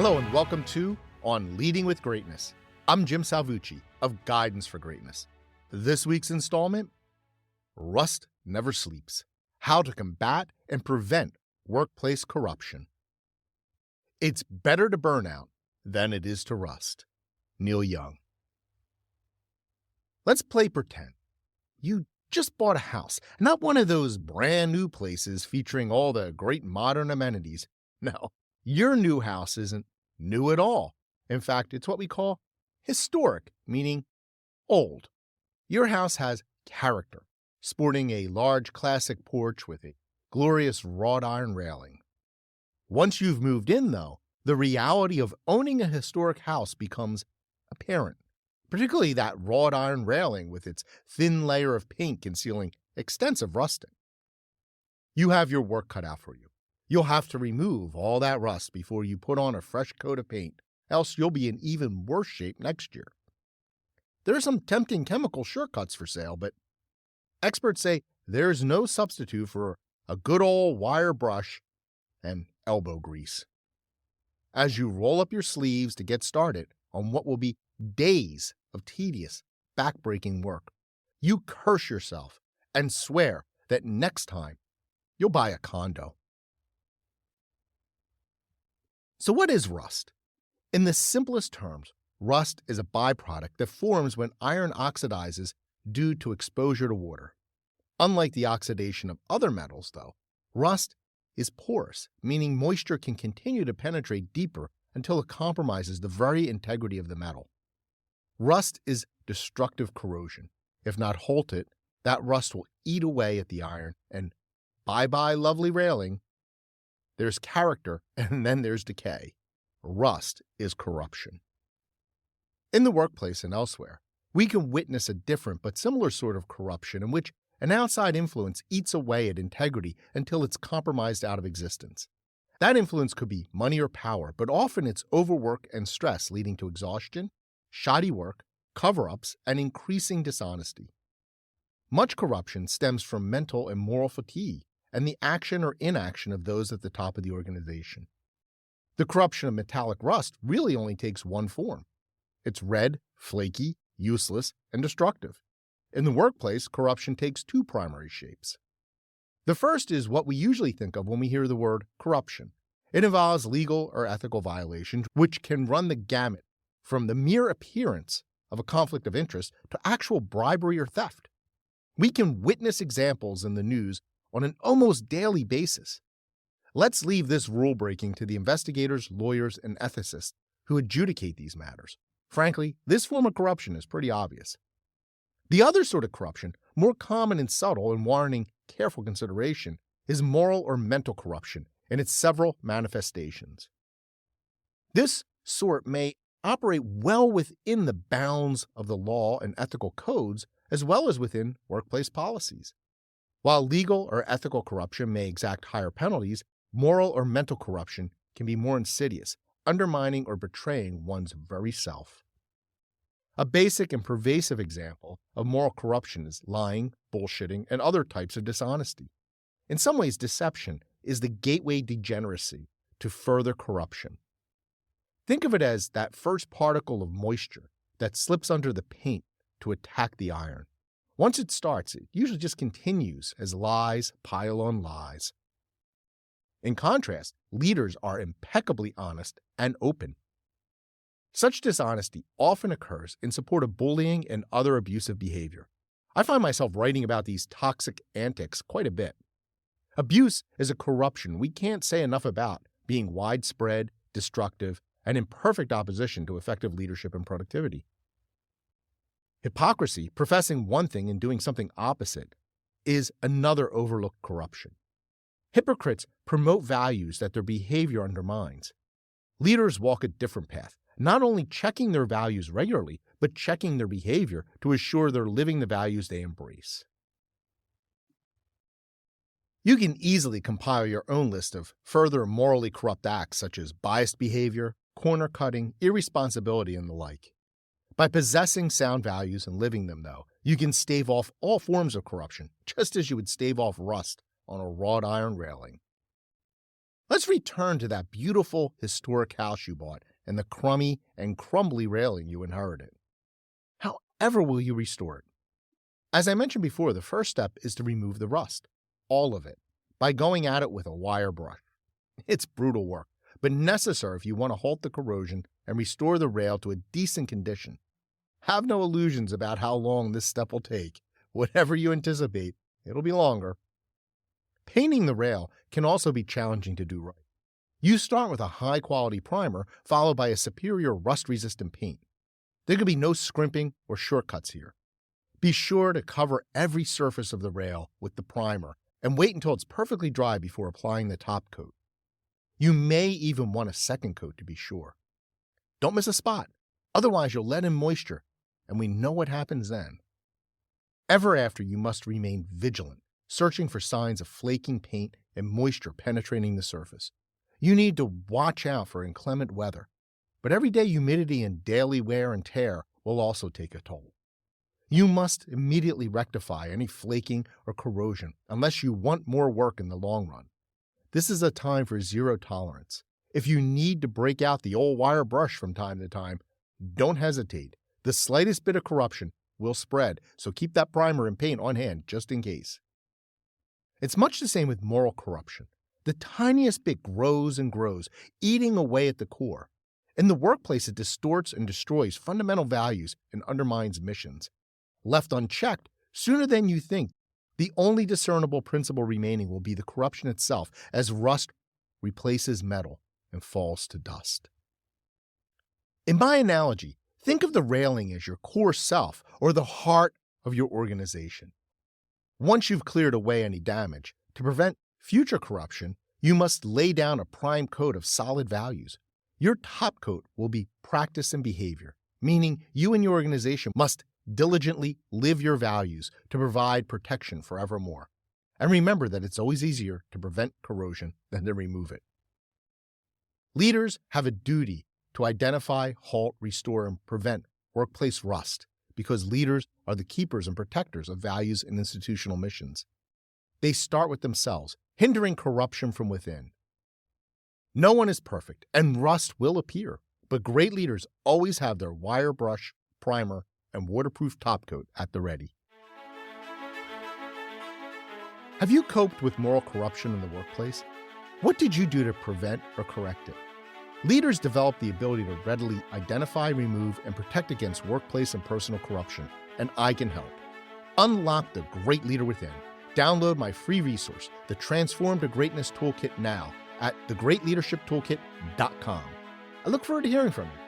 Hello and welcome to On Leading with Greatness. I'm Jim Salvucci of Guidance for Greatness. This week's installment, Rust Never Sleeps: How to Combat and Prevent Workplace Corruption. It's better to burn out than it is to rust. Neil Young. Let's play pretend. You just bought a house, not one of those brand new places featuring all the great modern amenities. No, your new house isn't new at all. In fact, it's what we call historic, meaning old. Your house has character, sporting a large classic porch with a glorious wrought iron railing. Once you've moved in, though, the reality of owning a historic house becomes apparent, particularly that wrought iron railing with its thin layer of paint concealing extensive rusting. You have your work cut out for you. You'll have to remove all that rust before you put on a fresh coat of paint, else you'll be in even worse shape next year. There are some tempting chemical shortcuts for sale, but experts say there's no substitute for a good old wire brush and elbow grease. As you roll up your sleeves to get started on what will be days of tedious, back-breaking work, you curse yourself and swear that next time you'll buy a condo. So what is rust? In the simplest terms, rust is a byproduct that forms when iron oxidizes due to exposure to water. Unlike the oxidation of other metals, though, rust is porous, meaning moisture can continue to penetrate deeper until it compromises the very integrity of the metal. Rust is destructive corrosion. If not halted, that rust will eat away at the iron, and bye-bye lovely railing. There's character, and then there's decay. Rust is corruption. In the workplace and elsewhere, we can witness a different but similar sort of corruption in which an outside influence eats away at integrity until it's compromised out of existence. That influence could be money or power, but often it's overwork and stress leading to exhaustion, shoddy work, cover-ups, and increasing dishonesty. Much corruption stems from mental and moral fatigue and the action or inaction of those at the top of the organization. The corruption of metallic rust really only takes one form. It's red, flaky, useless, and destructive. In the workplace, corruption takes two primary shapes. The first is what we usually think of when we hear the word corruption. It involves legal or ethical violations, which can run the gamut from the mere appearance of a conflict of interest to actual bribery or theft. We can witness examples in the news on an almost daily basis. Let's leave this rule-breaking to the investigators, lawyers, and ethicists who adjudicate these matters. Frankly, this form of corruption is pretty obvious. The other sort of corruption, more common and subtle and warranting careful consideration, is moral or mental corruption in its several manifestations. This sort may operate well within the bounds of the law and ethical codes, as well as within workplace policies. While legal or ethical corruption may exact higher penalties, moral or mental corruption can be more insidious, undermining or betraying one's very self. A basic and pervasive example of moral corruption is lying, bullshitting, and other types of dishonesty. In some ways, deception is the gateway degeneracy to further corruption. Think of it as that first particle of moisture that slips under the paint to attack the iron. Once it starts, it usually just continues as lies pile on lies. In contrast, leaders are impeccably honest and open. Such dishonesty often occurs in support of bullying and other abusive behavior. I find myself writing about these toxic antics quite a bit. Abuse is a corruption we can't say enough about, being widespread, destructive, and in perfect opposition to effective leadership and productivity. Hypocrisy, professing one thing and doing something opposite, is another overlooked corruption. Hypocrites promote values that their behavior undermines. Leaders walk a different path, not only checking their values regularly, but checking their behavior to assure they're living the values they embrace. You can easily compile your own list of further morally corrupt acts such as biased behavior, corner cutting, irresponsibility, and the like. By possessing sound values and living them, though, you can stave off all forms of corruption, just as you would stave off rust on a wrought iron railing. Let's return to that beautiful historic house you bought and the crummy and crumbly railing you inherited. However will you restore it? As I mentioned before, the first step is to remove the rust, all of it, by going at it with a wire brush. It's brutal work, but necessary if you want to halt the corrosion and restore the rail to a decent condition. Have no illusions about how long this step will take. Whatever you anticipate, it'll be longer. Painting the rail can also be challenging to do right. You start with a high-quality primer followed by a superior rust-resistant paint. There can be no scrimping or shortcuts here. Be sure to cover every surface of the rail with the primer and wait until it's perfectly dry before applying the top coat. You may even want a second coat to be sure. Don't miss a spot, otherwise you'll let in moisture, and we know what happens then. Ever after, you must remain vigilant, searching for signs of flaking paint and moisture penetrating the surface. You need to watch out for inclement weather, but everyday humidity and daily wear and tear will also take a toll. You must immediately rectify any flaking or corrosion unless you want more work in the long run. This is a time for zero tolerance. If you need to break out the old wire brush from time to time, don't hesitate. The slightest bit of corruption will spread, so keep that primer and paint on hand just in case. It's much the same with moral corruption. The tiniest bit grows and grows, eating away at the core. In the workplace, it distorts and destroys fundamental values and undermines missions. Left unchecked, sooner than you think, the only discernible principle remaining will be the corruption itself, as rust replaces metal and falls to dust. In my analogy, think of the railing as your core self or the heart of your organization. Once you've cleared away any damage, to prevent future corruption, you must lay down a prime coat of solid values. Your top coat will be practice and behavior, meaning you and your organization must diligently live your values to provide protection forevermore. And remember that it's always easier to prevent corrosion than to remove it. Leaders have a duty to identify, halt, restore, and prevent workplace rust because leaders are the keepers and protectors of values and institutional missions. They start with themselves, hindering corruption from within. No one is perfect, and rust will appear, but great leaders always have their wire brush, primer, and waterproof top coat at the ready. Have you coped with moral corruption in the workplace? What did you do to prevent or correct it? Leaders develop the ability to readily identify, remove, and protect against workplace and personal corruption, and I can help. Unlock the great leader within. Download my free resource, the Transform to Greatness Toolkit now at thegreatleadershiptoolkit.com. I look forward to hearing from you.